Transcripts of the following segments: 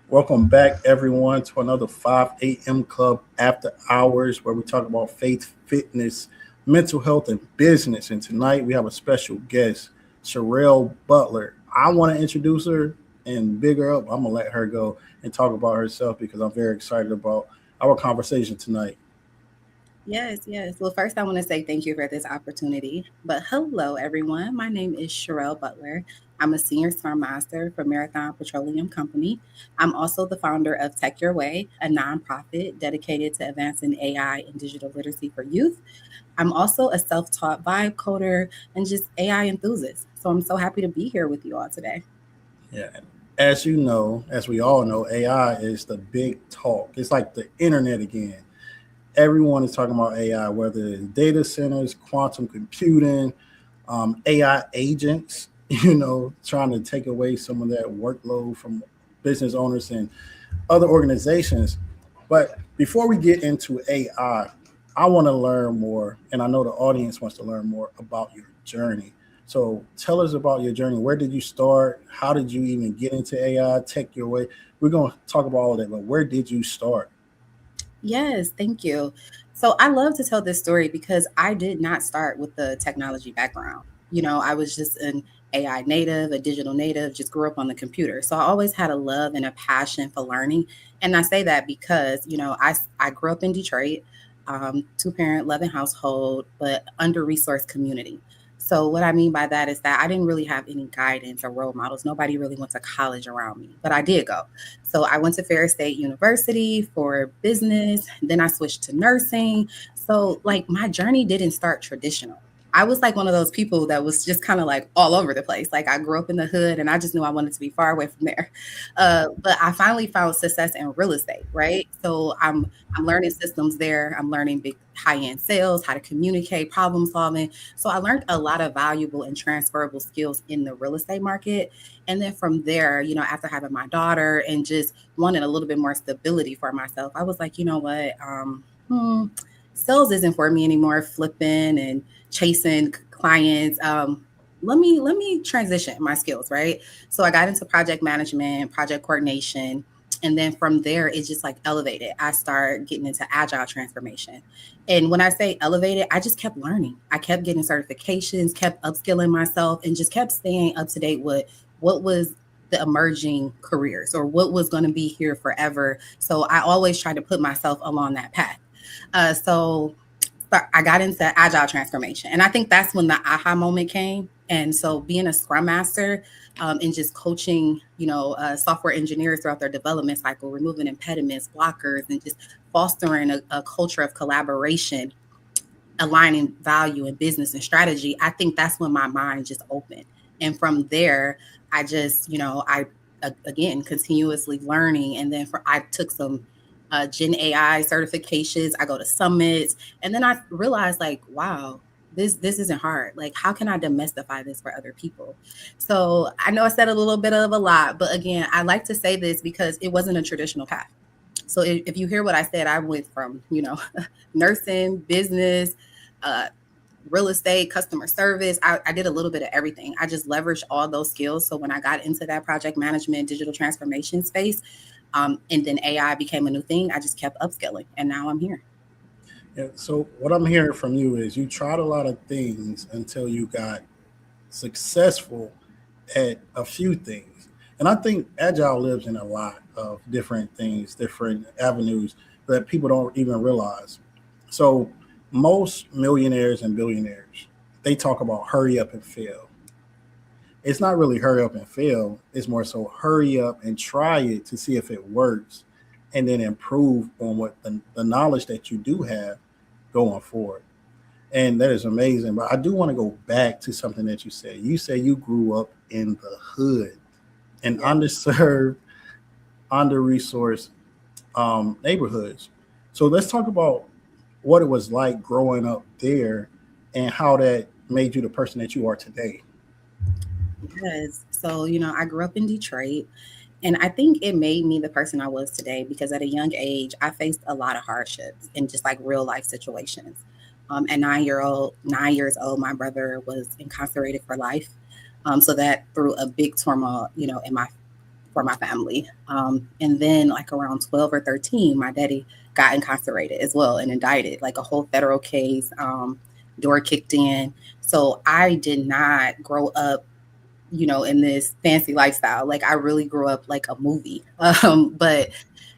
Welcome back, everyone, to another 5 a.m. Club After Hours, where we talk about faith, fitness, mental health, and business. And tonight we have a special guest, Sherrell Butler. I want to introduce her and big her up. I'm going to let her go and talk about herself because I'm very excited about our conversation tonight. Yes, yes. Well, first, I want to say thank you for this opportunity. But hello, everyone. My name is Sherrell Butler. I'm a senior Scrum Master for Marathon Petroleum Company. I'm also the founder of Tech Your Way, a nonprofit dedicated to advancing AI and digital literacy for youth. I'm also a self taught vibe coder and just AI enthusiast. So I'm so happy to be here with you all today. Yeah. As you know, as we all know, AI is the big talk. It's like the internet again. Everyone is talking about AI, whether it's data centers, quantum computing, AI agents, trying to take away some of that workload from business owners and other organizations. But before we get into I want to learn more, and I know the audience wants to learn more about your journey. So tell us about your journey. Where did you start? How did you even get into AI? Tech your way. We're going to talk about all of that, but where did you start? Yes, thank you. So I love to tell this story because I did not start with the technology background. I was just an AI native, a digital native, just grew up on the computer. So I always had a love and a passion for learning. And I say that because, I grew up in Detroit, two parent loving household, but under resourced community. So what I mean by that is that I didn't really have any guidance or role models. Nobody really went to college around me, but I did go. So I went to Ferris State University for business. Then I switched to nursing. So like my journey didn't start traditional. I was like one of those people that was just kind of like all over the place. Like I grew up in the hood and I just knew I wanted to be far away from there. But I finally found success in real estate, right? So I'm learning systems there. I'm learning big high end sales, how to communicate, problem solving. So I learned a lot of valuable and transferable skills in the real estate market. And then from there, after having my daughter and just wanting a little bit more stability for myself, I was like, you know what? Sales isn't for me anymore. Flipping and chasing clients. Let me transition my skills, right? So I got into project management, project coordination, and then from there it just like elevated. I started getting into agile transformation. And when I say elevated, I just kept learning. I kept getting certifications, kept upskilling myself, and just kept staying up to date with what was the emerging careers or what was going to be here forever. So I always try to put myself along that path. So I got into agile transformation. And I think that's when the aha moment came. And so being a scrum master and just coaching, software engineers throughout their development cycle, removing impediments, blockers, and just fostering a culture of collaboration, aligning value and business and strategy, I think that's when my mind just opened. And from there, I just, again, continuously learning. And then I took some Gen AI certifications. I go to summits. And then I realized like, wow, this isn't hard. Like, how can I demystify this for other people? So I know I said a little bit of a lot, but again, I like to say this because it wasn't a traditional path. So if you hear what I said, I went from, nursing, business, uh, real estate, customer service. I did a little bit of everything. I just leveraged all those skills. So when I got into that project management, digital transformation space, and then AI became a new thing, I just kept upskilling, and now I'm here. Yeah, so what I'm hearing from you is you tried a lot of things until you got successful at a few things. And I think agile lives in a lot of different things, different avenues that people don't even realize. So most millionaires and billionaires, they talk about hurry up and fail. It's not really hurry up and fail. It's more so hurry up and try it to see if it works and then improve on what the knowledge that you do have going forward. And that is amazing. But I do want to go back to something that you said. You say you grew up in the hood, in Yeah. underserved, under resourced neighborhoods. So let's talk about what it was like growing up there and how that made you the person that you are today. Yes. So, I grew up in Detroit, and I think it made me the person I was today because at a young age, I faced a lot of hardships in just like real life situations. At 9 years old, my brother was incarcerated for life. So that threw a big turmoil, in my for my family. And then like around 12 or 13, my daddy got incarcerated as well and indicted, like a whole federal case. Door kicked in. So I did not grow up, in this fancy lifestyle. Like I really grew up like a movie. But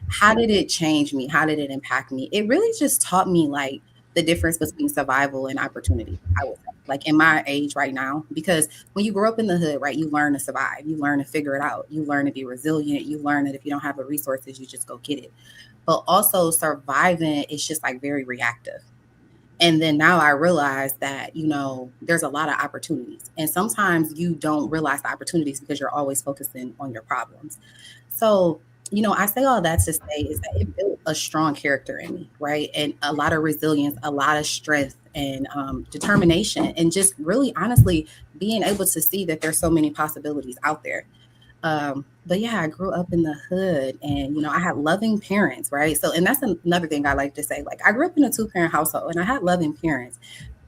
how did it change me? How did it impact me? It really just taught me like the difference between survival and opportunity, I would say, like in my age right now. Because when you grow up in the hood, right, you learn to survive, you learn to figure it out, you learn to be resilient, you learn that if you don't have the resources, you just go get it. But also surviving is just like very reactive. And then now I realize that, there's a lot of opportunities. And sometimes you don't realize the opportunities because you're always focusing on your problems. So, I say all that to say is that it built a strong character in me, right? And a lot of resilience, a lot of strength and determination, and just really honestly being able to see that there's so many possibilities out there. But yeah, I grew up in the hood and, I had loving parents, right? So, and that's another thing I like to say. Like, I grew up in a two-parent household and I had loving parents,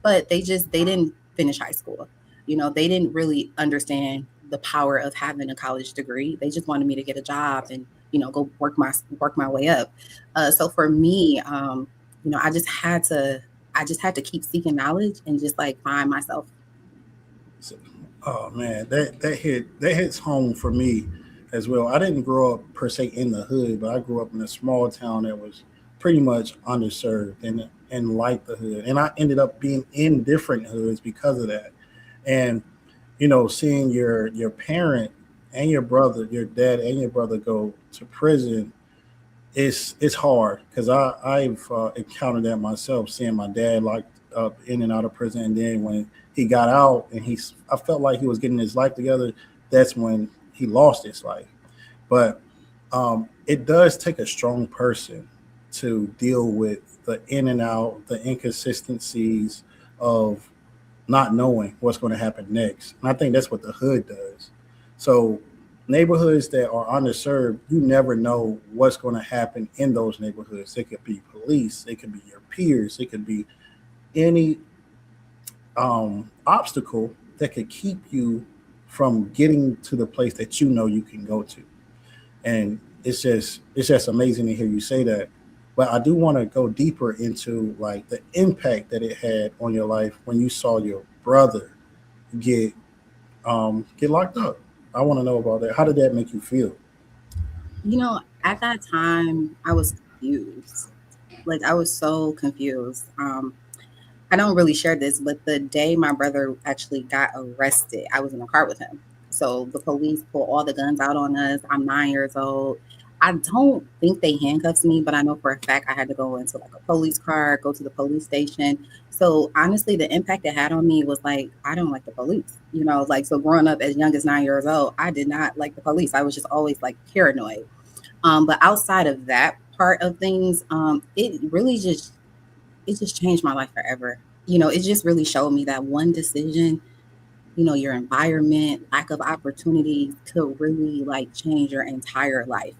but they didn't finish high school. They didn't really understand the power of having a college degree. They just wanted me to get a job and, go work my way up. So for me, I just had to keep seeking knowledge and just like find myself. So, oh man, that hits home for me as well. I didn't grow up per se in the hood, but I grew up in a small town that was pretty much underserved and like the hood. And I ended up being in different hoods because of that. And seeing your parent and your brother, your dad and your brother go to prison, it's hard because I've encountered that myself, seeing my dad locked up in and out of prison, and then when he got out and I felt like he was getting his life together. That's when he lost his life. But it does take a strong person to deal with the in and out, the inconsistencies of not knowing what's going to happen next. And I think that's what the hood does. So neighborhoods that are underserved, you never know what's going to happen in those neighborhoods. It could be police, it could be your peers, it could be any obstacle that could keep you from getting to the place that you can go to. And it's just amazing to hear you say that. But I do want to go deeper into like the impact that it had on your life when you saw your brother get get locked up. I want to know about that. How did that make you feel? At that time, I was confused. Like I was so confused. I don't really share this, but the day my brother actually got arrested, I was in a car with him. So the police pulled all the guns out on us. I'm 9 years old. I don't think they handcuffed me, but I know for a fact I had to go into like a police car, go to the police station. So honestly, the impact it had on me was like, I don't like the police. Like so growing up as young as 9 years old, I did not like the police. I was just always like paranoid. But outside of that part of things, it just changed my life forever. It just really showed me that one decision, your environment, lack of opportunities could really like change your entire life.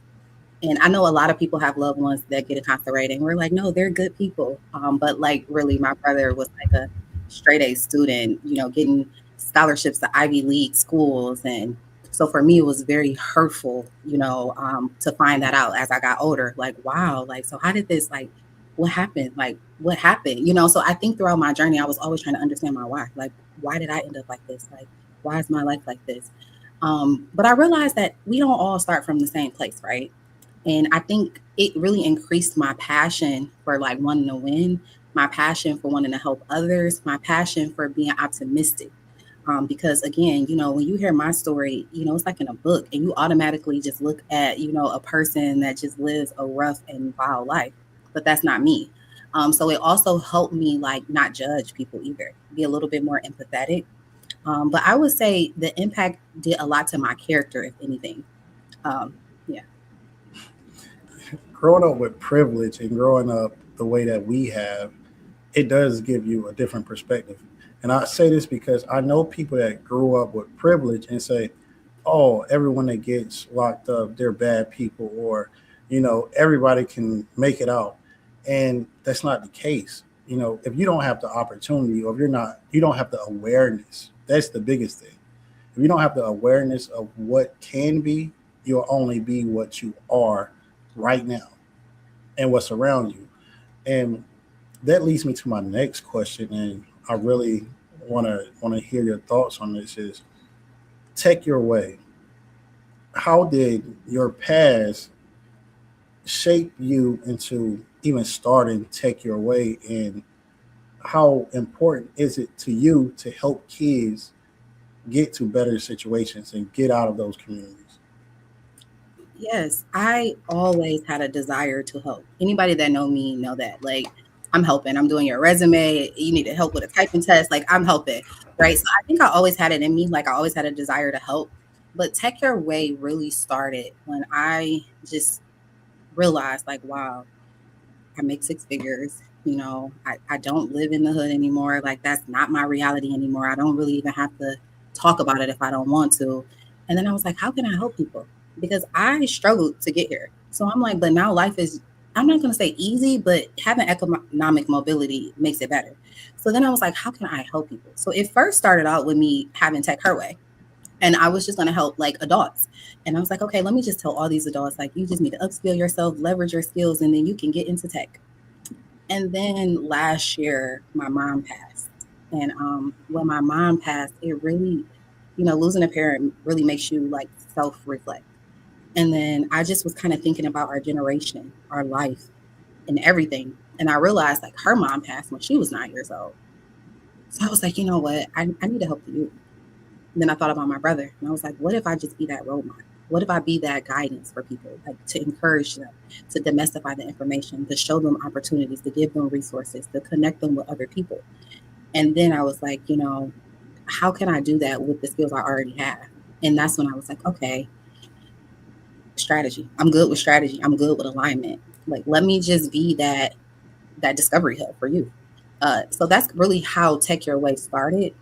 And I know a lot of people have loved ones that get incarcerated, and we're like, no, they're good people. But like, really, my brother was like a straight A student, getting scholarships to Ivy League schools, and so for me, it was very hurtful, to find that out as I got older. Like, wow, like, so how did this like? What happened? Like, what happened? So I think throughout my journey, I was always trying to understand my why. Like, why did I end up like this? Like, why is my life like this? But I realized that we don't all start from the same place, right? And I think it really increased my passion for like wanting to win, my passion for wanting to help others, my passion for being optimistic. Because again, when you hear my story, it's like in a book and you automatically just look at, a person that just lives a rough and wild life, but that's not me. So it also helped me like not judge people either, be a little bit more empathetic. But I would say the impact did a lot to my character, if anything. Yeah. Growing up with privilege and growing up the way that we have, it does give you a different perspective. And I say this because I know people that grew up with privilege and say, oh, everyone that gets locked up, they're bad people, or, everybody can make it out. And that's not the case. If you don't have the opportunity, or if you don't have the awareness, that's the biggest thing. If you don't have the awareness of what can be, you'll only be what you are right now and what's around you. And that leads me to my next question, and I really want to hear your thoughts on this. Is Tech Your Way? How did your past shape you into even starting Tech Your Way, and how important is it to you to help kids get to better situations and get out of those communities? Yes, I always had a desire to help. Anybody that know me know that. Like, I'm helping. I'm doing your resume. You need to help with a typing test. Like, I'm helping. Right. So I think I always had it in me. Like, I always had a desire to help. But Tech Your Way really started when I just realized, like, wow, I make six figures. I don't live in the hood anymore. Like, that's not my reality anymore. I don't really even have to talk about it if I don't want to. And then I was like, how can I help people? Because I struggled to get here. So I'm like, but now life is, I'm not going to say easy, but having economic mobility makes it better. So then I was like, how can I help people? So it first started out with me having Tech Her Way. And I was just going to help like adults. And I was like, okay, let me just tell all these adults, like, you just need to upskill yourself, leverage your skills, and then you can get into tech. And then last year, my mom passed. And when my mom passed, it really, losing a parent really makes you like self reflect. And then I just was kind of thinking about our generation, our life, and everything. And I realized like her mom passed when she was 9 years old. So I was like, you know what? I need to help the youth. And then I thought about my brother, and I was like, what if I just be that role model? What if I be that guidance for people, like to encourage them, to demystify the information, to show them opportunities, to give them resources, to connect them with other people? And then I was like, how can I do that with the skills I already have? And that's when I was like, okay, strategy. I'm good with strategy. I'm good with alignment. Like, let me just be that discovery hub for you. So that's really how Tech Your Way started.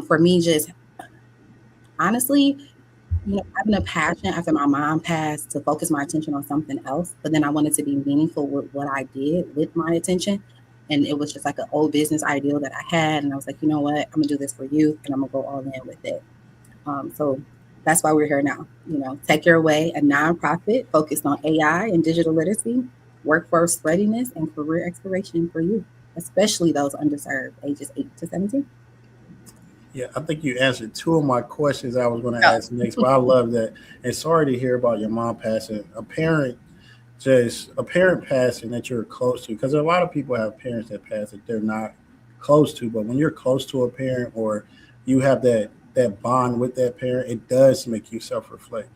For me, just honestly, having a passion after my mom passed to focus my attention on something else, but then I wanted to be meaningful with what I did with my attention. And it was just like an old business ideal that I had. And I was like, you know what? I'm gonna do this for you and I'm gonna go all in with it. So that's why we're here now. Take Your Way, a nonprofit focused on AI and digital literacy, workforce readiness, and career exploration for you, especially those underserved ages 8 to 17. Yeah, I think you answered two of my questions I was going to Oh, ask next, but I love that. And sorry to hear about your mom passing. Just a parent passing that you're close to, because a lot of people have parents that pass that they're not close to. But when you're close to a parent, or you have that bond with that parent, it does make you self reflect.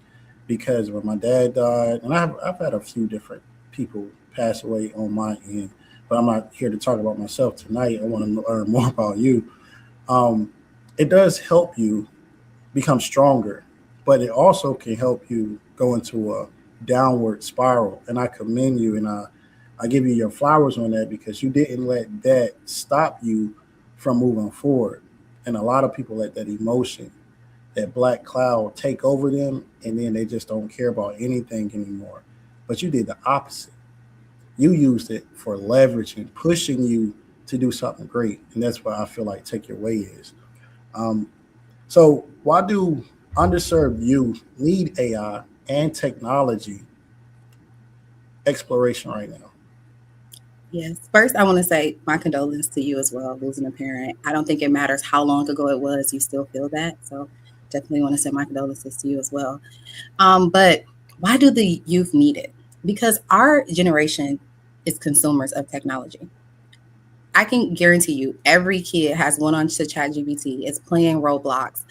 Because when my dad died, and I've had a few different people pass away on my end, but I'm not here to talk about myself tonight. I want to learn more about you. Um, it does help you become stronger, but it also can help you go into a downward spiral. And I commend you, and I give you your flowers on that, because you didn't let that stop you from moving forward. And a lot of people let that emotion, that black cloud, take over them, and then they just don't care about anything anymore. But you did the opposite. You used it for leverage and pushing you to do something great. And that's what I feel like Take Your Way is. Um, so, why do underserved youth need AI and technology exploration right now? yes. First, I want to say my condolences to you as well, losing a parent. I don't think it matters how long ago it was, you still feel that. So, definitely want to send my condolences to you as well. But why do the youth need it? Because our generation is consumers of technology. I can guarantee you, every kid has went on to ChatGPT, is playing Roblox,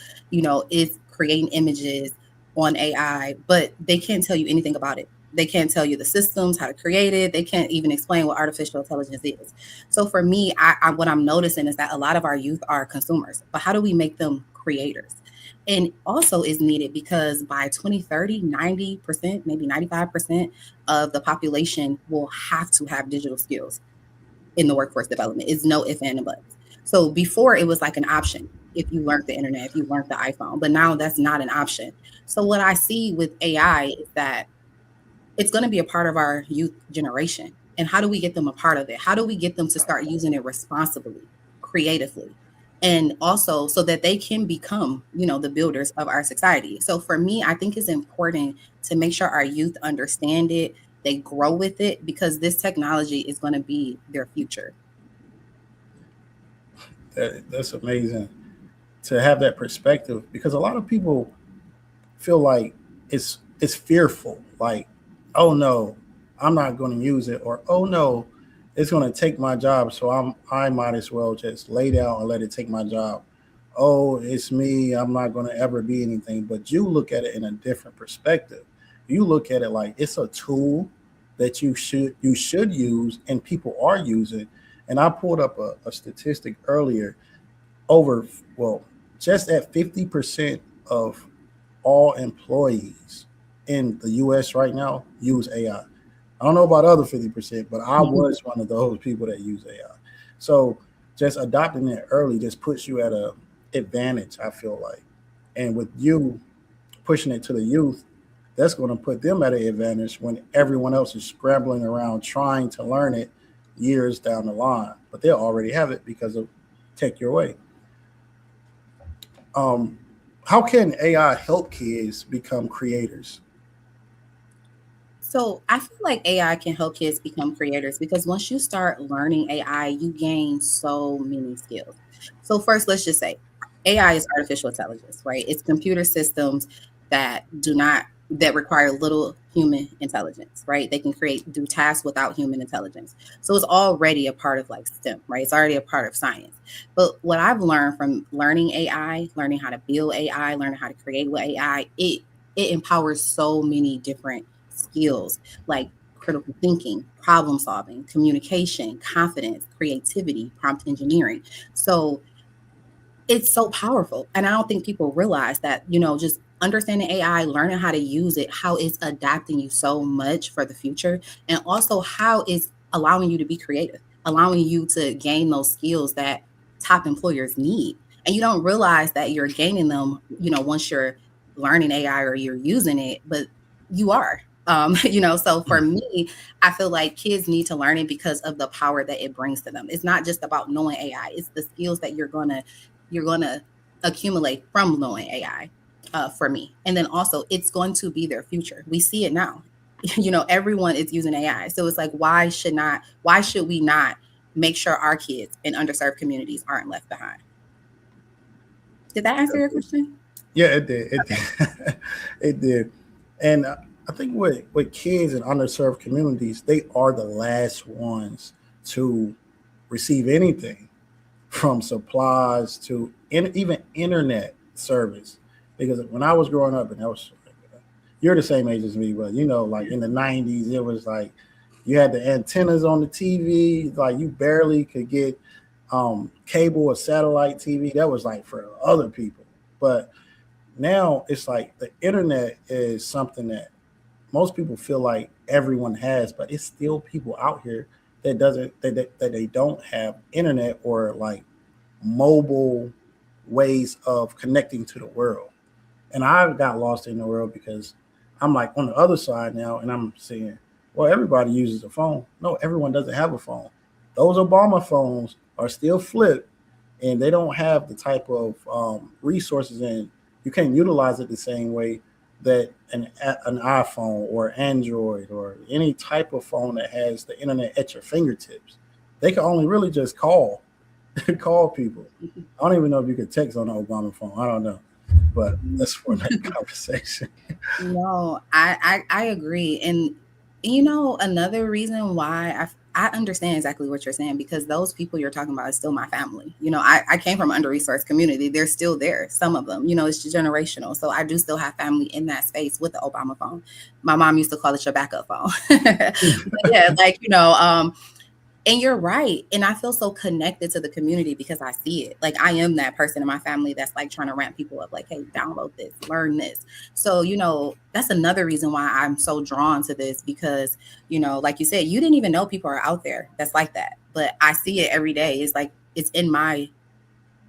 is creating images on AI, but they can't tell you anything about it. They can't tell you the systems, how to create it. They can't even explain what artificial intelligence is. So for me, what I'm noticing is that a lot of our youth are consumers, but how do we make them creators? And also is needed because by 2030, 90%, maybe 95% of the population will have to have digital skills in the workforce development. Is no if and buts. So before it was like an option if you learned the internet, if you learned the iPhone, but now that's not an option. So what I see with AI is that it's going to be a part of our youth generation. And how do we get them a part of it? How do we get them to start using it responsibly, creatively? and also so that they can become, the builders of our society. So for me, I think it's important to make sure our youth understand it, they grow with it, because this technology is going to be their future. That's amazing to have that perspective, because a lot of people feel like it's fearful, like, oh no, I'm not going to use it, or oh no, it's going to take my job, so I might as well just lay down and let it take my job. Oh, it's me, I'm not going to ever be anything. But you look at it in a different perspective. You look at it like it's a tool that you should use, and people are using. And I pulled up a statistic earlier. Over, well, just at 50% of all employees in the US right now use AI. I don't know about other 50%, but I was one of those people that use AI. So just adopting it early just puts you at a advantage, I feel like. And with you pushing it to the youth, that's going to put them at an advantage when everyone else is scrambling around trying to learn it years down the line. But they'll already have it because of Take Your Way. Um, how can AI help kids become creators? So I feel like AI can help kids become creators because once you start learning AI, you gain so many skills. So first, let's just say AI is artificial intelligence, right? It's computer systems that that require little human intelligence, right? They can do tasks without human intelligence. So it's already a part of like STEM, right? It's already a part of science. But what I've learned from learning AI, learning how to build AI, learning how to create with AI, it empowers so many different skills like critical thinking, problem solving, communication, confidence, creativity, prompt engineering. So it's so powerful. And I don't think people realize that, just understanding AI, learning how to use it, how it's adapting you so much for the future, and also how it's allowing you to be creative, allowing you to gain those skills that top employers need. And you don't realize that you're gaining them, once you're learning AI or you're using it, but you are. So for me, I feel like kids need to learn it because of the power that it brings to them. It's not just about knowing AI, it's the skills that you're gonna accumulate from knowing AI, for me. And then also, it's going to be their future. We see it now. Everyone is using AI, so it's like, why should we not make sure our kids in underserved communities aren't left behind? Did that answer your question? Yeah, it did. It Okay. did. It did. And I think with kids in underserved communities, they are the last ones to receive anything from supplies to even internet service. Because when I was growing up, and you're the same age as me, but like in the 90s, it was like you had the antennas on the TV, like you barely could get cable or satellite TV. That was like for other people. But now it's like the internet is something that most people feel like everyone has, but it's still people out here that doesn't that they don't have internet or like mobile ways of connecting to the world. And I got lost in the world because I'm like on the other side now, and I'm saying, well, everybody uses a phone. No, everyone doesn't have a phone. Those Obama phones are still flipped, and they don't have the type of resources, and you can't utilize it the same way that an iPhone or Android or any type of phone that has the internet at your fingertips. They can only really just call people. I don't even know if you could text on an Obama phone. I don't know, but that's for another conversation. No, I agree. And another reason why I understand exactly what you're saying, because those people you're talking about is still my family. I came from under resourced community. They're still there. Some of them, it's just generational. So I do still have family in that space with the Obama phone. My mom used to call it your backup phone. But yeah, like, and you're right. And I feel so connected to the community because I see it. Like, I am that person in my family that's like trying to ramp people up, like, hey, download this, learn this. So, that's another reason why I'm so drawn to this because, like you said, you didn't even know people are out there that's like that. But I see it every day. It's like it's in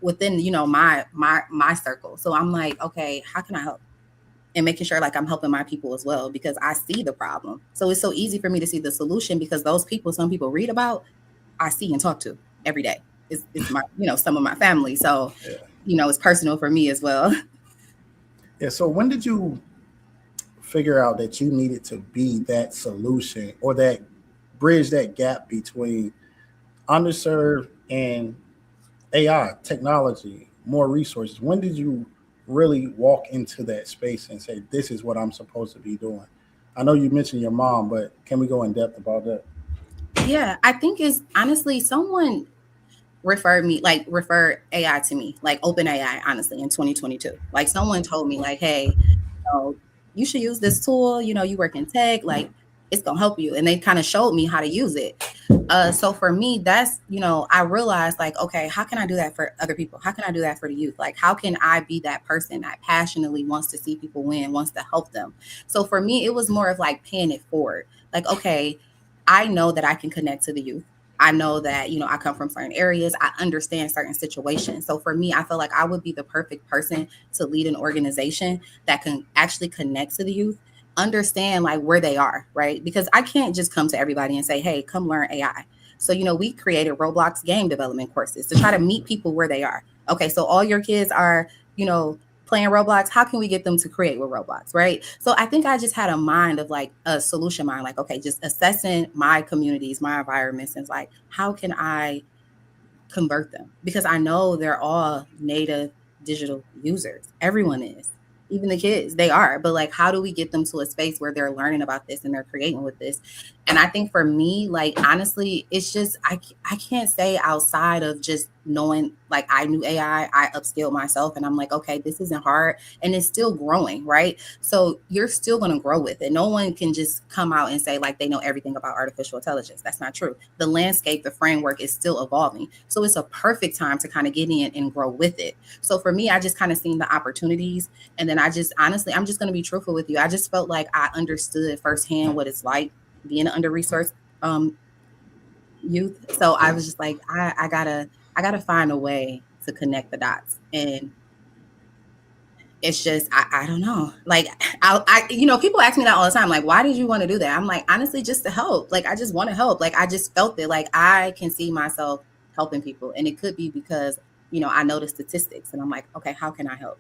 within, my circle. So I'm like, okay, how can I help? And making sure like I'm helping my people as well because I see the problem. So it's so easy for me to see the solution because those people, some people read about, I see and talk to every day. it's my, some of my family. So, Yeah. it's personal for me as well. Yeah. So when did you figure out that you needed to be that solution or that bridge that gap between underserved and AI technology, more resources? When did you really walk into that space and say, this is what I'm supposed to be doing? I know you mentioned your mom, but can we go in depth about that? Yeah, I think it's honestly someone referred AI to me, like open AI, honestly, in 2022. Like someone told me, like, hey, know, you should use this tool. You work in tech, like it's gonna help you. And they kind of showed me how to use it. So for me, that's, I realized like, okay, how can I do that for other people? How can I do that for the youth? Like, how can I be that person that passionately wants to see people win, wants to help them? So for me, it was more of like paying it forward. Like, okay, I know that I can connect to the youth. I know that, I come from certain areas. I understand certain situations. So for me, I feel like I would be the perfect person to lead an organization that can actually connect to the youth, understand like where they are, right? Because I can't just come to everybody and say, hey, come learn AI. So, we created Roblox game development courses to try to meet people where they are. Okay, so all your kids are, playing Roblox. How can we get them to create with Roblox, right? So I think I just had a mind of like a solution mind, like, okay, just assessing my communities, my environments, and like, how can I convert them? Because I know they're all native digital users. Everyone is. Even the kids, they are. But like, how do we get them to a space where they're learning about this and they're creating with this? And I think for me, like, honestly, it's just, I can't say outside of just knowing, like, I knew AI, I upskilled myself and I'm like, okay, this isn't hard and it's still growing, right? So you're still going to grow with it. No one can just come out and say like they know everything about artificial intelligence. That's not true. The landscape, the framework is still evolving. So it's a perfect time to kind of get in and grow with it. So for me, I just kind of seen the opportunities. And then I just, honestly, I'm just going to be truthful with you. I just felt like I understood firsthand what it's like being an under-resourced youth. So I was just like, I gotta find a way to connect the dots. And it's just, I don't know. Like people ask me that all the time. Like, why did you want to do that? I'm like, honestly, just to help. Like, I just want to help. Like, I just felt it. Like, I can see myself helping people. And it could be because, I know the statistics and I'm like, okay, how can I help?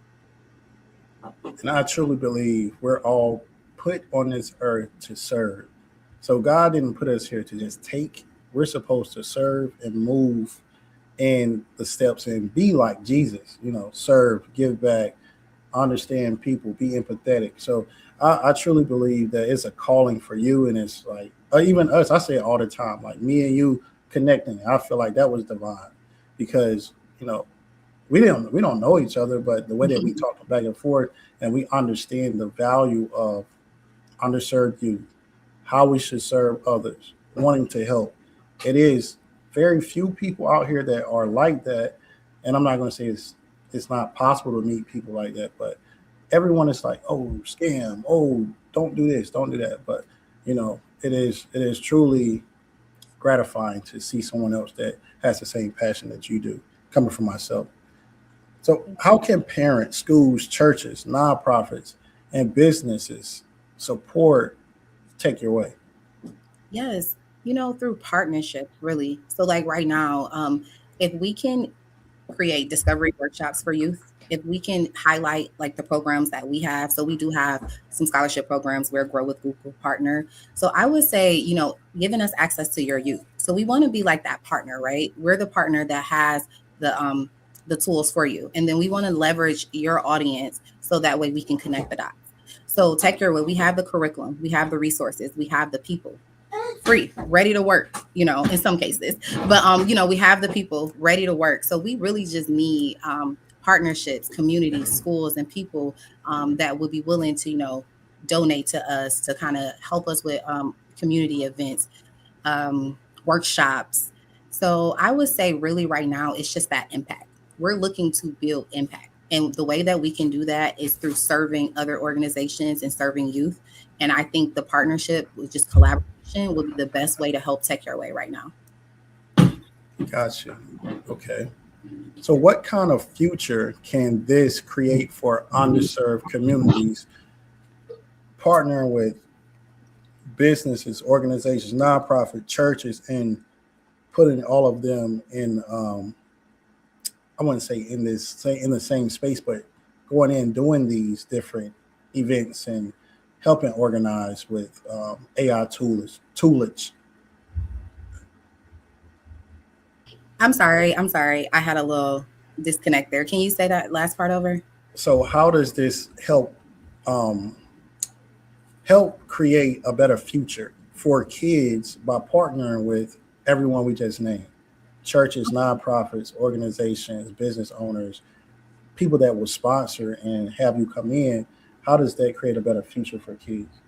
And I truly believe we're all put on this earth to serve. So God didn't put us here to just take. We're supposed to serve and move in the steps and be like Jesus, serve, give back, understand people, be empathetic. So I truly believe that it's a calling for you. And it's like, even us, I say it all the time, like me and you connecting. I feel like that was divine because, we don't know each other, but the way that we talk back and forth and we understand the value of underserved youth, how we should serve others, wanting to help. It is very few people out here that are like that, and I'm not going to say it's not possible to meet people like that, but everyone is like, oh, scam, oh, don't do this, don't do that. But it is truly gratifying to see someone else that has the same passion that you do. Coming from myself. So, how can parents, schools, churches, nonprofits, and businesses support Take Your Way? Yes, through partnership, really. So like right now, if we can create discovery workshops for youth, if we can highlight like the programs that we have. So we do have some scholarship programs where Grow with Google partner. So I would say, giving us access to your youth. So we want to be like that partner, right? We're the partner that has the tools for you. And then we want to leverage your audience so that way we can connect the dots. So Tech Your Way, we have the curriculum, we have the resources, we have the people free, ready to work, in some cases. But we have the people ready to work. So we really just need partnerships, communities, schools, and people that would be willing to, donate to us to kind of help us with community events, workshops. So I would say really right now it's just that impact. We're looking to build impact. And the way that we can do that is through serving other organizations and serving youth. And I think the partnership with just collaboration would be the best way to help Tech Your Way right now. Gotcha. Okay. So, what kind of future can this create for underserved communities, partnering with businesses, organizations, nonprofit, churches, and putting all of them in? I wouldn't say in the same space, but going in doing these different events and helping organize with AI toolage. I'm sorry. I had a little disconnect there. Can you say that last part over? So how does this um, help create a better future for kids by partnering with everyone we just named? Churches, nonprofits, organizations, business owners, people that will sponsor and have you come in. How does that create a better future for kids?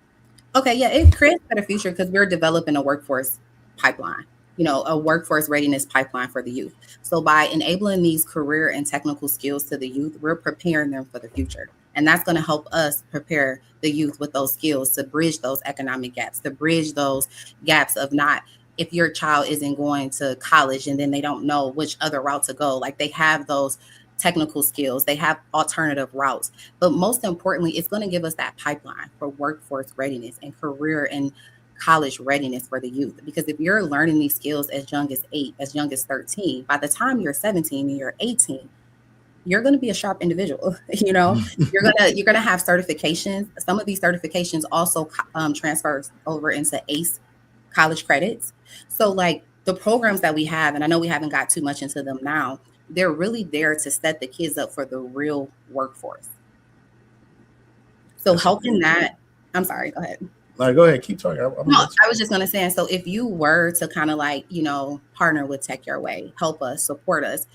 Okay, yeah, it creates a better future because we're developing a workforce pipeline, a workforce readiness pipeline for the youth. So by enabling these career and technical skills to the youth, we're preparing them for the future. And that's going to help us prepare the youth with those skills to bridge those economic gaps, to bridge those gaps of not, if your child isn't going to college and then they don't know which other route to go, like they have those technical skills, they have alternative routes. But most importantly, it's going to give us that pipeline for workforce readiness and career and college readiness for the youth. Because if you're learning these skills as young as 8, as young as 13, by the time you're 17 and you're 18, you're going to be a sharp individual. You're going to have certifications. Some of these certifications also transfers over into ACE college credits. So like the programs that we have, and I know we haven't got too much into them now, they're really there to set the kids up for the real workforce. So That's helping that, I'm sorry, go ahead. Like, go ahead, keep talking. I'm No, gonna let I was just gonna say, so if you were to kind of like, partner with Tech Your Way, help us, support us,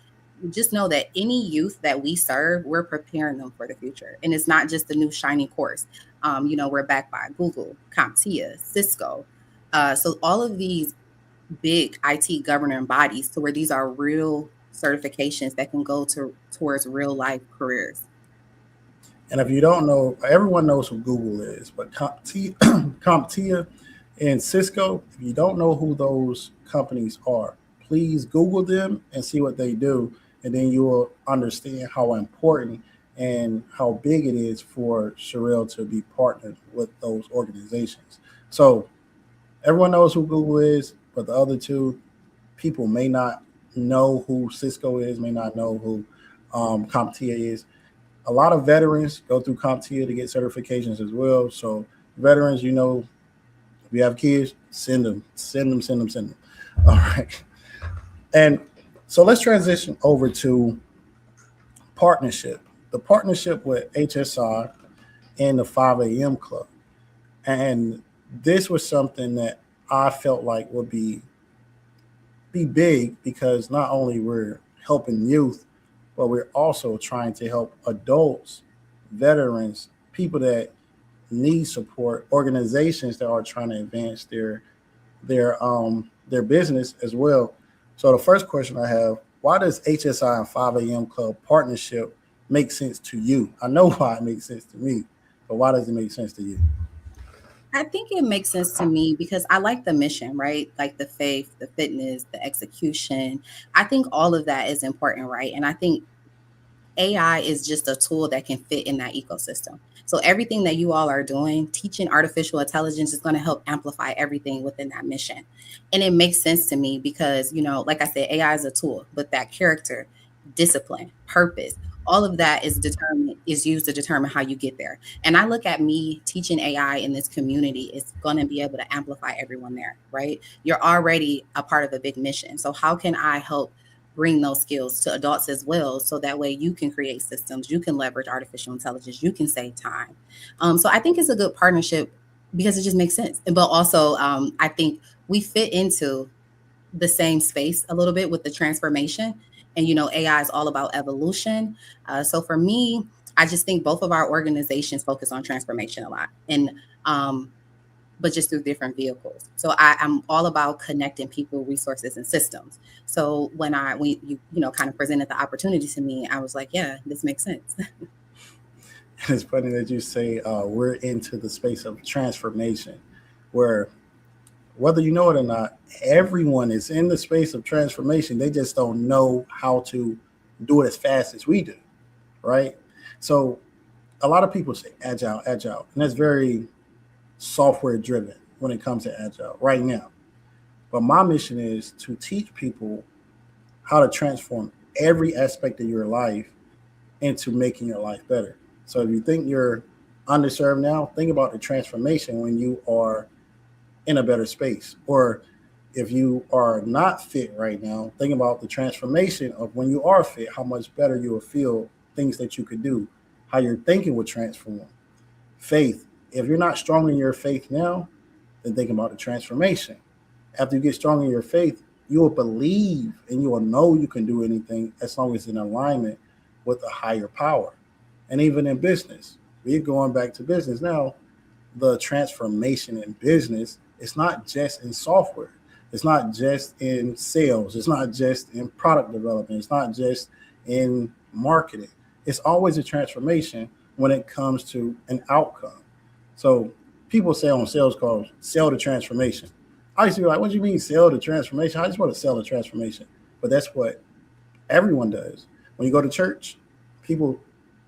just know that any youth that we serve, we're preparing them for the future. And it's not just a new shiny course. We're backed by Google, CompTIA, Cisco. So all of these big IT governing bodies to where these are real certifications that can go towards real life careers. And if you don't know, everyone knows who Google is, but CompTIA and Cisco, if you don't know who those companies are, please Google them and see what they do. And then you will understand how important and how big it is for Sherrell to be partnered with those organizations. So everyone knows who Google is, but the other two people may not know who Cisco is, may not know who CompTIA is. A lot of veterans go through CompTIA to get certifications as well. So veterans, if you have kids, send them, send them, send them, send them. All right. And so let's transition over to partnership. The partnership with HSI and the 5 a.m. Club. And this was something that I felt like would be big because not only we're helping youth, but we're also trying to help adults, veterans, people that need support, organizations that are trying to advance their business as well. So the first question I have, why does HSI and 5 a.m. Club partnership make sense to you? I know why it makes sense to me, but why does it make sense to you? I think it makes sense to me because I like the mission, right? Like the faith, the fitness, the execution. I think all of that is important, right? And I think AI is just a tool that can fit in that ecosystem. So everything that you all are doing, teaching artificial intelligence is going to help amplify everything within that mission. And it makes sense to me because, like I said, AI is a tool, but that character, discipline, purpose, all of that is used to determine how you get there. And I look at me teaching AI in this community is going to be able to amplify everyone there, right? You're already a part of a big mission. So how can I help bring those skills to adults as well so that way you can create systems, you can leverage artificial intelligence, you can save time. So I think it's a good partnership because it just makes sense. But also I think we fit into the same space a little bit with the transformation. And AI is all about evolution. So for me, I just think both of our organizations focus on transformation a lot, and but just through different vehicles. So I'm all about connecting people, resources, and systems. So when you kind of presented the opportunity to me, I was like, yeah, this makes sense. It's funny that you say we're into the space of transformation, where whether you know it or not, everyone is in the space of transformation. They just don't know how to do it as fast as we do, right? So a lot of people say agile, agile, and that's very software driven when it comes to agile right now. But my mission is to teach people how to transform every aspect of your life into making your life better. So if you think you're underserved now, think about the transformation when you are in a better space. Or if you are not fit right now, think about the transformation of when you are fit, how much better you will feel, things that you could do, how your thinking will transform. Faith. If you're not strong in your faith now, then think about the transformation. After you get strong in your faith, you will believe and you will know you can do anything as long as it's in alignment with a higher power. And even in business, we're going back to business now. The transformation in business, it's not just in software, it's not just in sales, it's not just in product development, it's not just in marketing. It's always a transformation when it comes to an outcome. So people say on sales calls, sell the transformation. I used to be like, what do you mean sell the transformation? I just want to sell the transformation. But that's what everyone does. When you go to church, people,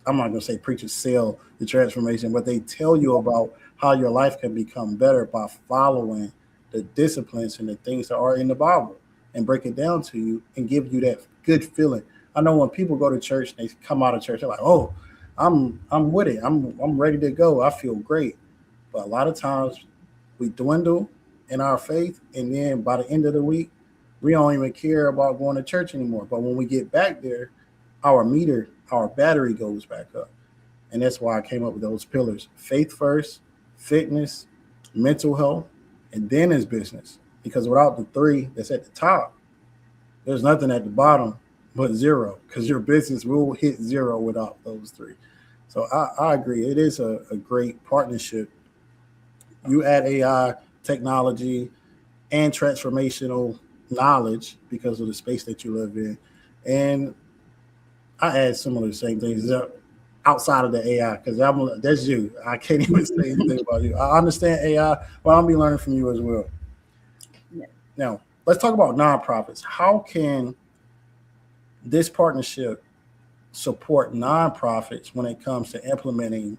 I'm not going to say preachers sell the transformation, but they tell you about how your life can become better by following the disciplines and the things that are in the Bible and break it down to you and give you that good feeling. I know when people go to church, they come out of church, they're like, oh, I'm with it. I'm ready to go. I feel great. But a lot of times we dwindle in our faith, and then by the end of the week, we don't even care about going to church anymore. But when we get back there, our meter, our battery goes back up. And that's why I came up with those pillars: faith first, fitness, mental health, and then is business. Because without the three that's at the top, there's nothing at the bottom but zero, because your business will hit zero without those three. So I agree. It is a great partnership. You add AI, technology, and transformational knowledge because of the space that you live in. And I add some of the same things outside of the AI because that's you. I can't even say anything about you. I understand AI, but I'll be learning from you as well. Yeah. Now, let's talk about nonprofits. How can this partnership support nonprofits when it comes to implementing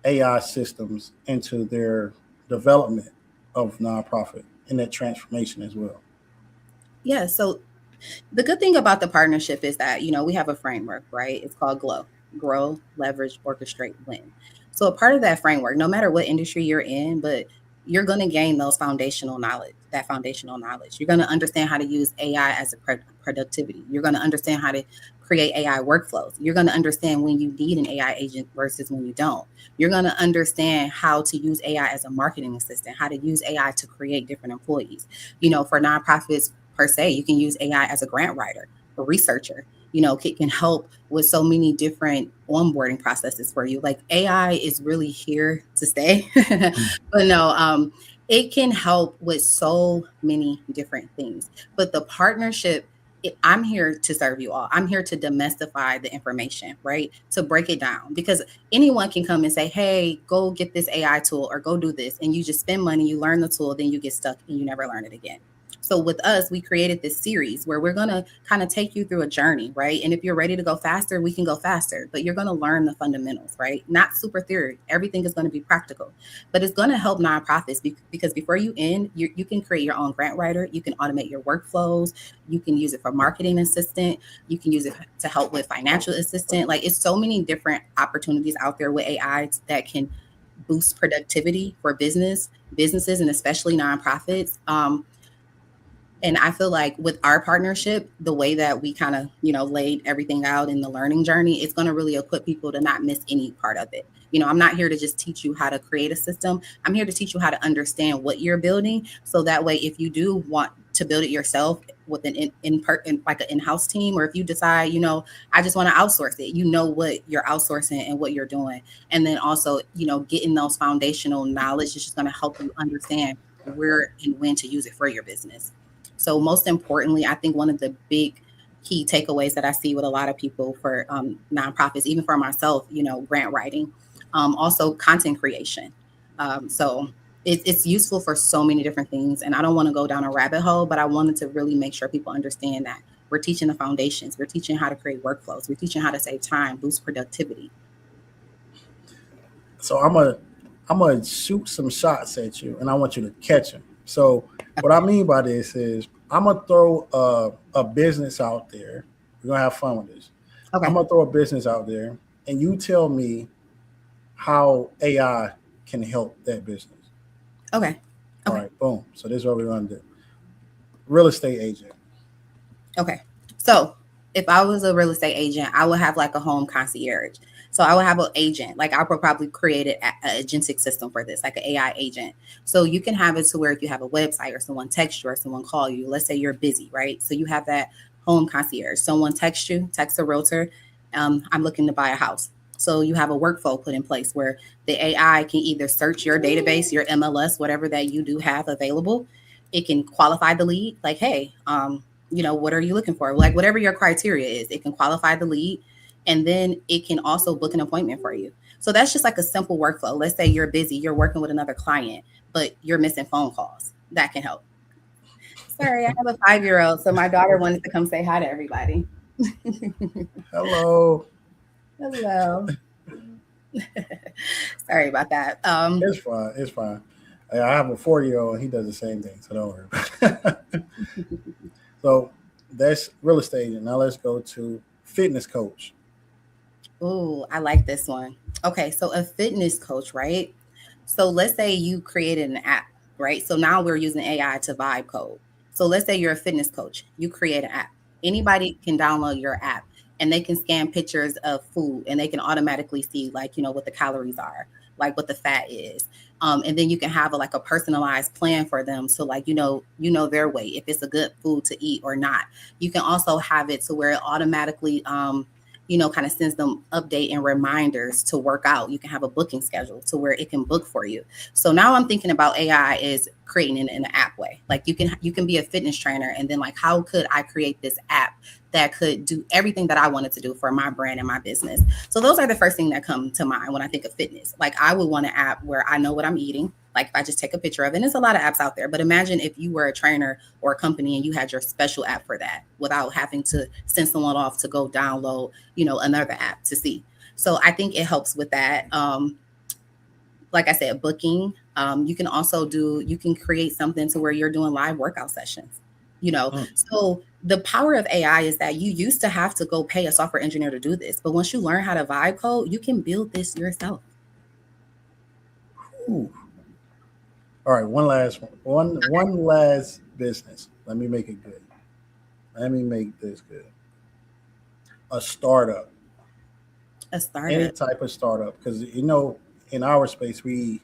AI systems into their development of nonprofit and that transformation as well? Yeah. So the good thing about the partnership is that, we have a framework, right? It's called GLOW: grow, leverage, orchestrate, win. So a part of that framework, no matter what industry you're in, but you're going to gain that foundational knowledge. You're going to understand how to use AI as a productivity. You're going to understand how to create AI workflows. You're going to understand when you need an AI agent versus when you don't. You're going to understand how to use AI as a marketing assistant, how to use AI to create different employees. For nonprofits per se, you can use AI as a grant writer, a researcher. It can help with so many different onboarding processes for you. Like, AI is really here to stay. But no, it can help with so many different things. But the partnership, I'm here to serve you all. I'm here to demystify the information, right? To break it down, because anyone can come and say, hey, go get this AI tool or go do this. And you just spend money, you learn the tool, then you get stuck and you never learn it again. So with us, we created this series where we're going to kind of take you through a journey, right? And if you're ready to go faster, we can go faster, but you're going to learn the fundamentals, right? Not super theory. Everything is going to be practical, but it's going to help nonprofits because before you end, you can create your own grant writer. You can automate your workflows. You can use it for marketing assistant. You can use it to help with financial assistant. Like, it's so many different opportunities out there with AI that can boost productivity for businesses, and especially nonprofits. And I feel like with our partnership, the way that we kind of, laid everything out in the learning journey, it's going to really equip people to not miss any part of it. I'm not here to just teach you how to create a system. I'm here to teach you how to understand what you're building. So that way, if you do want to build it yourself with an like an in-house team, or if you decide, I just want to outsource it, what you're outsourcing and what you're doing. And then also, getting those foundational knowledge is just going to help you understand where and when to use it for your business. So most importantly, I think one of the big key takeaways that I see with a lot of people for nonprofits, even for myself, grant writing, also content creation. So it's useful for so many different things. And I don't want to go down a rabbit hole, but I wanted to really make sure people understand that we're teaching the foundations. We're teaching how to create workflows. We're teaching how to save time, boost productivity. So I'm gonna shoot some shots at you, and I want you to catch them. So what I mean by this is I'm gonna throw a business out there, We're gonna have fun with this. I'm Okay. gonna throw a business out there, and you tell me how AI can help that business. Okay. All Okay. right, boom. So this is what we're gonna do. Real estate agent. Okay. So if I was a real estate agent, I would have like a home concierge. So I would have an agent. Like I would probably create an agentic system for this, like an AI agent. So you can have it to where if you have a website or someone text you or someone call you, let's say you're busy, right? So you have that home concierge. Someone texts you, text a realtor, I'm looking to buy a house. So you have a workflow put in place where the AI can either search your database, your MLS, whatever that you do have available. It can qualify the lead, like, hey, what are you looking for? Like whatever your criteria is, it can qualify the lead, and then it can also book an appointment for you. So that's just like a simple workflow. Let's say you're busy, you're working with another client, but you're missing phone calls. That can help. Sorry, I have a 5-year-old, so my daughter wanted to come say hi to everybody. Hello. Hello. Sorry about that. It's fine. It's fine. I have a 4-year-old, and he does the same thing. So don't worry. So that's real estate agent. Now let's go to fitness coach. Ooh, I like this one. Okay, so a fitness coach, right? So let's say you created an app, right? So now we're using AI to vibe code. So let's say you're a fitness coach, you create an app. Anybody can download your app and they can scan pictures of food and they can automatically see like, what the calories are, like what the fat is. And then you can have like a personalized plan for them. So like, their weight, if it's a good food to eat or not. You can also have it to where it automatically kind of sends them update and reminders to work out. You can have a booking schedule to where it can book for you. So now I'm thinking about AI is creating it in an app way. Like you can be a fitness trainer, and then like how could I create this app that could do everything that I wanted to do for my brand and my business? So those are the first thing that come to mind when I think of fitness. Like I would want an app where I know what I'm eating. Like if I just take a picture of it, and there's a lot of apps out there, but imagine if you were a trainer or a company and you had your special app for that without having to send someone off to go download, another app to see. So I think it helps with that. Like I said, booking. You can create something to where you're doing live workout sessions. Mm. So the power of AI is that you used to have to go pay a software engineer to do this, but once you learn how to vibe code, you can build this yourself. Ooh. All right, one last one last business. Let me make it good. Let me make this good. A startup, A any startup. type of startup, because in our space we've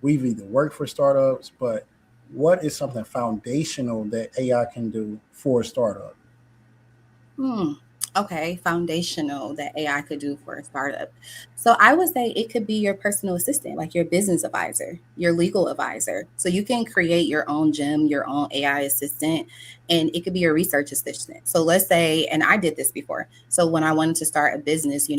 either worked for startups, but what is something foundational that AI can do for a startup? Hmm. Okay, foundational that AI could do for a startup. So I would say it could be your personal assistant, like your business advisor, your legal advisor. So you can create your own gym, your own AI assistant, and it could be your research assistant. So let's say, and I did this before. So when I wanted to start a business,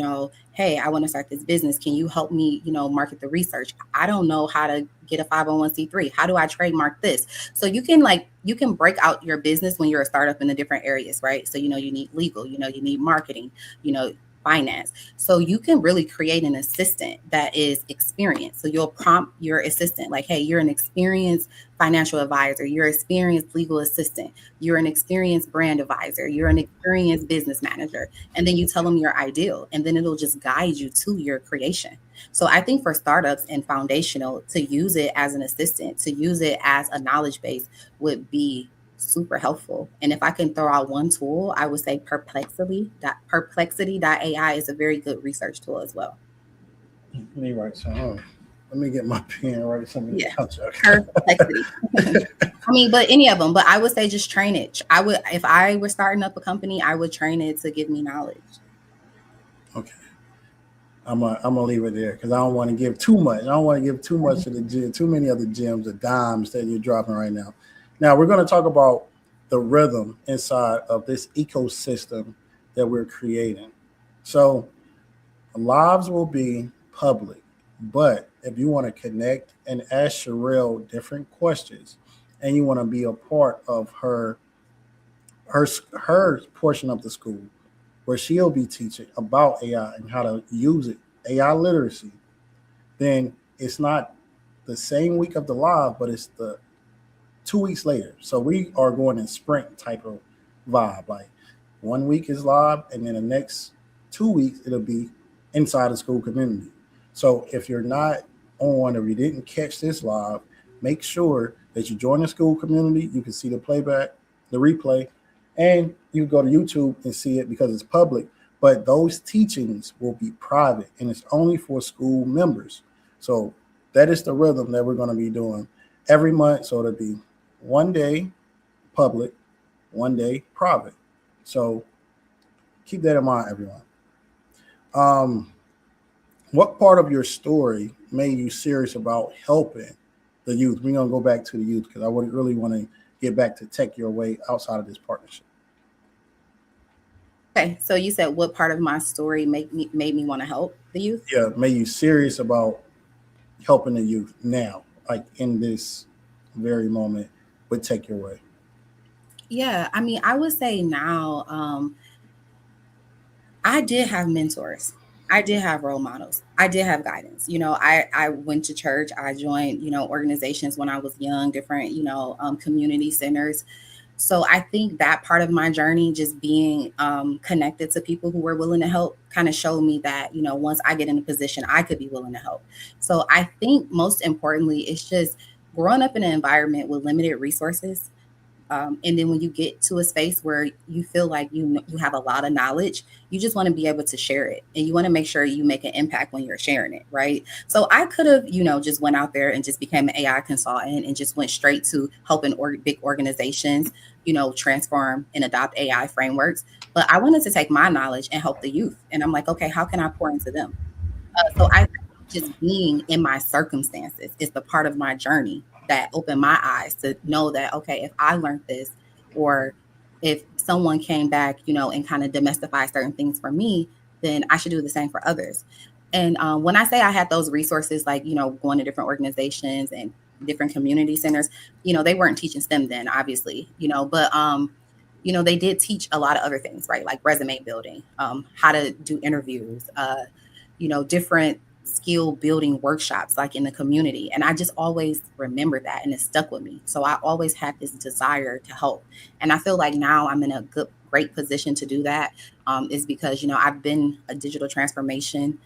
hey, I want to start this business. Can you help me, market the research? I don't know how to get a 501(c)(3). How do I trademark this? So you can break out your business when you're a startup in the different areas, right? So you need legal, you need marketing, you know, finance. So you can really create an assistant that is experienced. So you'll prompt your assistant like, hey, you're an experienced financial advisor, you're an experienced legal assistant, you're an experienced brand advisor, you're an experienced business manager. And then you tell them your ideal, and then it'll just guide you to your creation. So I think for startups and foundational, to use it as an assistant, to use it as a knowledge base would be super helpful. And if I can throw out one tool, I would say perplexity.ai is a very good research tool as well. Let me write some. Let me get my pen and write something Yeah. down. Perplexity. I mean, but any of them, but I would say just train it. I would, if I were starting up a company, I would train it to give me knowledge. Okay. I'm gonna leave it there because I don't want to give too much. I don't want to give too much of the gym, too many of the gems, the dimes that you're dropping right now. Now we're going to talk about the rhythm inside of this ecosystem that we're creating. So lives will be public, but if you want to connect and ask Sherrell different questions, and you want to be a part of her her portion of the school where she'll be teaching about AI and how to use it, AI literacy, then it's not the same week of the live, but it's the 2 weeks later. So we are going in sprint type of vibe. Like 1 week is live, and then the next 2 weeks it'll be inside the school community. So if you're not on or you didn't catch this live, make sure that you join the school community. You can see the playback, the replay, and you can go to YouTube and see it because it's public. But those teachings will be private and it's only for school members. So that is the rhythm that we're going to be doing every month. So it'll be 1 day public, 1 day private. So keep that in mind, everyone. What part of your story made you serious about helping the youth? We're going to go back to the youth because I would really want to get back to Tech Your Way outside of this partnership. Okay, so you said what part of my story made me want to help the youth? Yeah, made you serious about helping the youth now, like in this very moment with Take Your Way? Yeah, I mean, I would say now, I did have mentors. I did have role models. I did have guidance. I went to church. I joined, organizations when I was young, different, community centers. So I think that part of my journey, just being connected to people who were willing to help, kind of showed me that, once I get in a position, I could be willing to help. So I think most importantly, it's just growing up in an environment with limited resources. And then when you get to a space where you feel like you have a lot of knowledge, you just want to be able to share it, and you want to make sure you make an impact when you're sharing it, right? So I could have, just went out there and just became an AI consultant and just went straight to helping big organizations, transform and adopt AI frameworks. But I wanted to take my knowledge and help the youth, and I'm like, okay, how can I pour into them? So I just being in my circumstances is the part of my journey that opened my eyes to know that, okay, if I learned this, or if someone came back, and kind of demystified certain things for me, then I should do the same for others. And when I say I had those resources, like, going to different organizations and different community centers, they weren't teaching STEM then, obviously, but they did teach a lot of other things, right? Like resume building, how to do interviews, different skill building workshops like in the community. And I just always remember that, and it stuck with me. So I always had this desire to help. And I feel like now I'm in a great position to do that, is because, I've been a digital transformation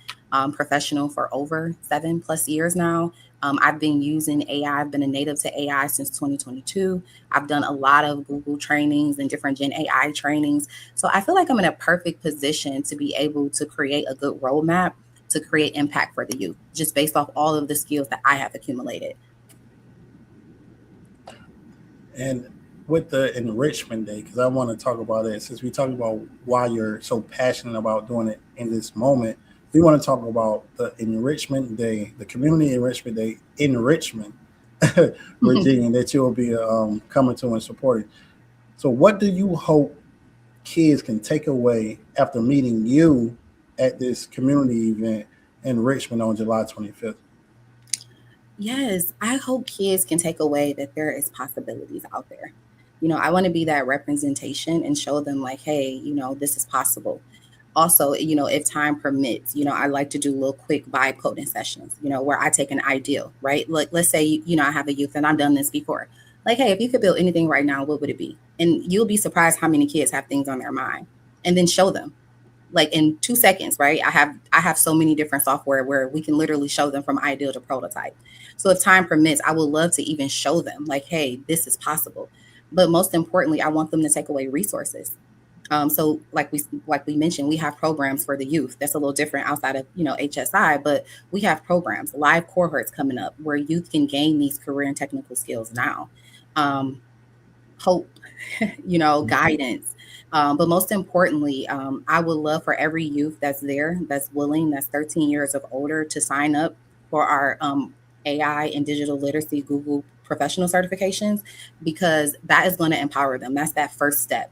professional for over 7+ years now. I've been using AI. I've been a native to AI since 2022. I've done a lot of Google trainings and different Gen AI trainings. So I feel like I'm in a perfect position to be able to create a good roadmap to create impact for the youth, just based off all of the skills that I have accumulated. And with the enrichment day, because I want to talk about it, since we talk about why you're so passionate about doing it in this moment, we want to talk about the enrichment day, the community enrichment day enrichment regime that you'll be coming to and supporting. So what do you hope kids can take away after meeting you at this community event in Richmond on July 25th? Yes, I hope kids can take away that there is possibilities out there. I want to be that representation and show them like, hey, this is possible. Also, if time permits, I like to do little quick vibe coding sessions, where I take an ideal, right? Like, let's say, I have a youth, and I've done this before. Like, hey, if you could build anything right now, what would it be? And you'll be surprised how many kids have things on their mind, and then show them like in 2 seconds, right? I have so many different software where we can literally show them from ideal to prototype. So if time permits, I would love to even show them like, hey, this is possible. But most importantly, I want them to take away resources. So like we mentioned, we have programs for the youth. That's a little different outside of, HSI, but we have programs, live cohorts coming up where youth can gain these career and technical skills now. Hope, guidance. But most importantly, I would love for every youth that's there, that's willing, that's 13 years of older, to sign up for our AI and digital literacy Google professional certifications, because that is going to empower them. That's that first step.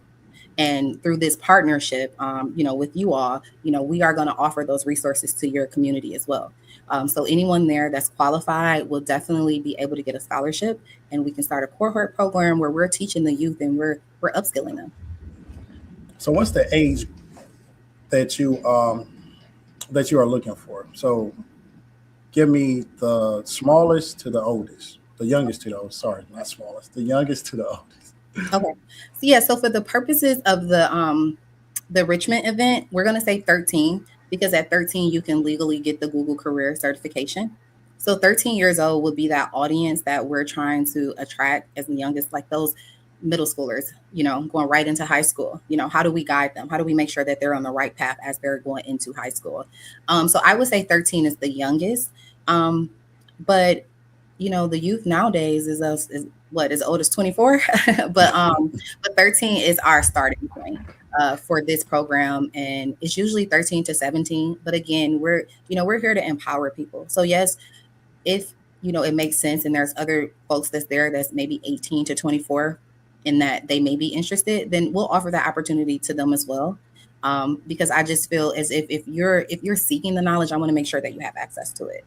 And through this partnership, with you all, we are going to offer those resources to your community as well. So anyone there that's qualified will definitely be able to get a scholarship, and we can start a cohort program where we're teaching the youth and we're upskilling them. So what's the age that you are looking for? So give me the smallest to the oldest, the youngest to the oldest. Sorry, not smallest, the youngest to the oldest. Okay. So yeah, so for the purposes of the The Richmond event, we're going to say 13 because at 13 you can legally get the Google Career Certification. So 13 years old would be that audience that we're trying to attract as the youngest, like those middle schoolers, going right into high school. How do we guide them? How do we make sure that they're on the right path as they're going into high school? So I would say 13 is the youngest. But the youth nowadays is what, as old as 24. But 13 is our starting point for this program, and it's usually 13 to 17. But again, we're here to empower people. So yes, if it makes sense and there's other folks that's there that's maybe 18 to 24 and that they may be interested, then we'll offer that opportunity to them as well. Because I just feel as if you're seeking the knowledge, I want to make sure that you have access to it.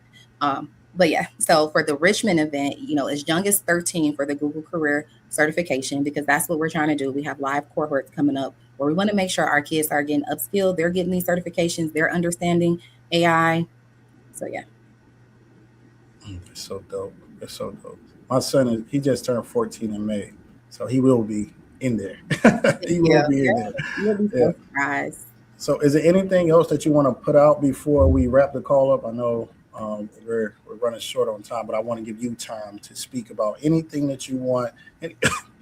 But yeah, so for the Richmond event, as young as 13 for the Google Career Certification, because that's what we're trying to do. We have live cohorts coming up where we want to make sure our kids are getting upskilled, they're getting these certifications, they're understanding AI. So yeah. It's so dope. It's so dope. My son he just turned 14 in May, so he will be in there. He will Yeah, be in yeah, there. you'll be Yeah. so surprised. So, is there anything else that you want to put out before we wrap the call up? I know we're running short on time, but I want to give you time to speak about anything that you want, any,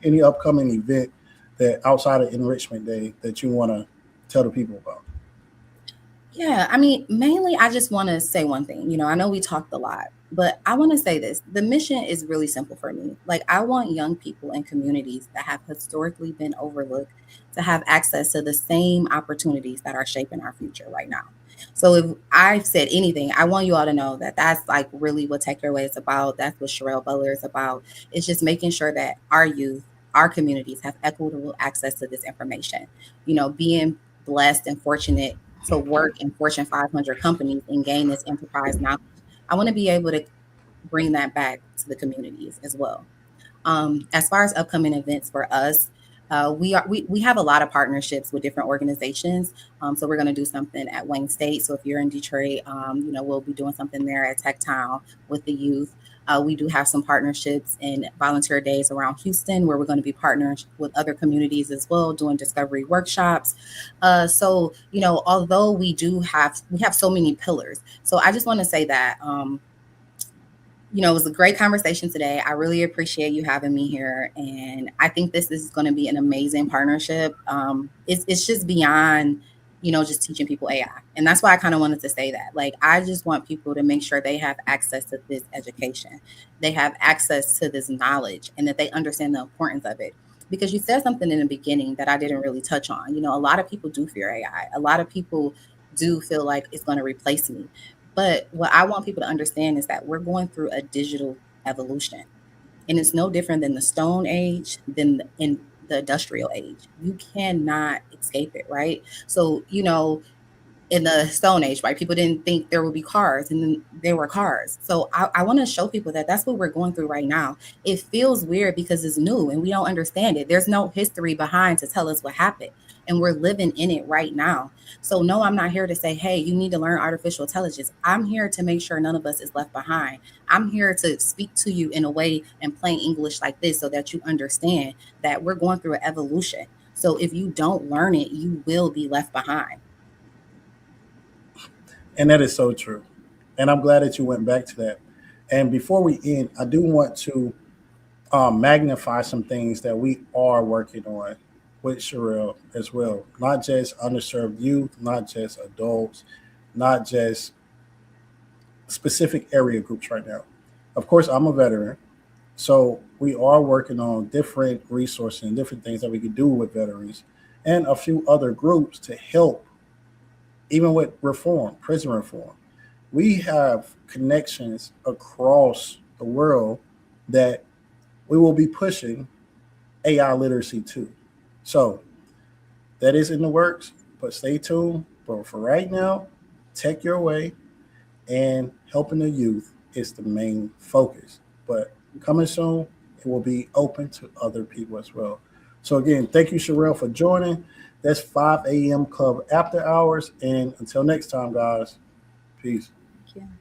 any upcoming event that outside of Enrichment Day that you want to tell the people about. Yeah, I mean, mainly I just want to say one thing. I know we talked a lot, but I want to say this. The mission is really simple for me. Like, I want young people in communities that have historically been overlooked to have access to the same opportunities that are shaping our future right now. So, if I've said anything, I want you all to know that that's like really what Take Your Way is about. That's what Sherrell Butler is about. It's just making sure that our youth, our communities have equitable access to this information. Being blessed and fortunate to work in Fortune 500 companies and gain this enterprise knowledge. I want to be able to bring that back to the communities as well. As far as upcoming events for us, we have a lot of partnerships with different organizations. So we're going to do something at Wayne State. So if you're in Detroit, we'll be doing something there at Tech Town with the youth. We do have some partnerships and volunteer days around Houston where we're going to be partners with other communities as well, doing discovery workshops. So although we have so many pillars, so I just want to say that it was a great conversation today. I really appreciate you having me here, and I think this is going to be an amazing partnership. It's just beyond, just teaching people AI, and that's why I kind of wanted to say that. Like, I just want people to make sure they have access to this education, they have access to this knowledge, and that they understand the importance of it. Because you said something in the beginning that I didn't really touch on. A lot of people do fear AI. A lot of people do feel like it's going to replace me. But what I want people to understand is that we're going through a digital evolution, and it's no different than the Stone Age, than in the industrial age. You cannot escape it, right? So, in the Stone Age, right? People didn't think there would be cars, and then there were cars. So I want to show people that that's what we're going through right now. It feels weird because it's new and we don't understand it. There's no history behind to tell us what happened, and we're living in it right now. So no, I'm not here to say, hey, you need to learn artificial intelligence. I'm here to make sure none of us is left behind. I'm here to speak to you in a way in plain English like this so that you understand that we're going through an evolution. So if you don't learn it, you will be left behind. And that is so true. And I'm glad that you went back to that. And before we end, I do want to magnify some things that we are working on with Sherrell as well. Not just underserved youth, not just adults, not just specific area groups right now. Of course, I'm a veteran, so we are working on different resources and different things that we could do with veterans and a few other groups to help, even with reform, prison reform. We have connections across the world that we will be pushing AI literacy too. So that is in the works, but stay tuned. But for right now, Tech Your Way and helping the youth is the main focus. But coming soon, it will be open to other people as well. So again, thank you, Sherrell, for joining. That's 5 a.m. Club After Hours. And until next time, guys, peace. Thank you.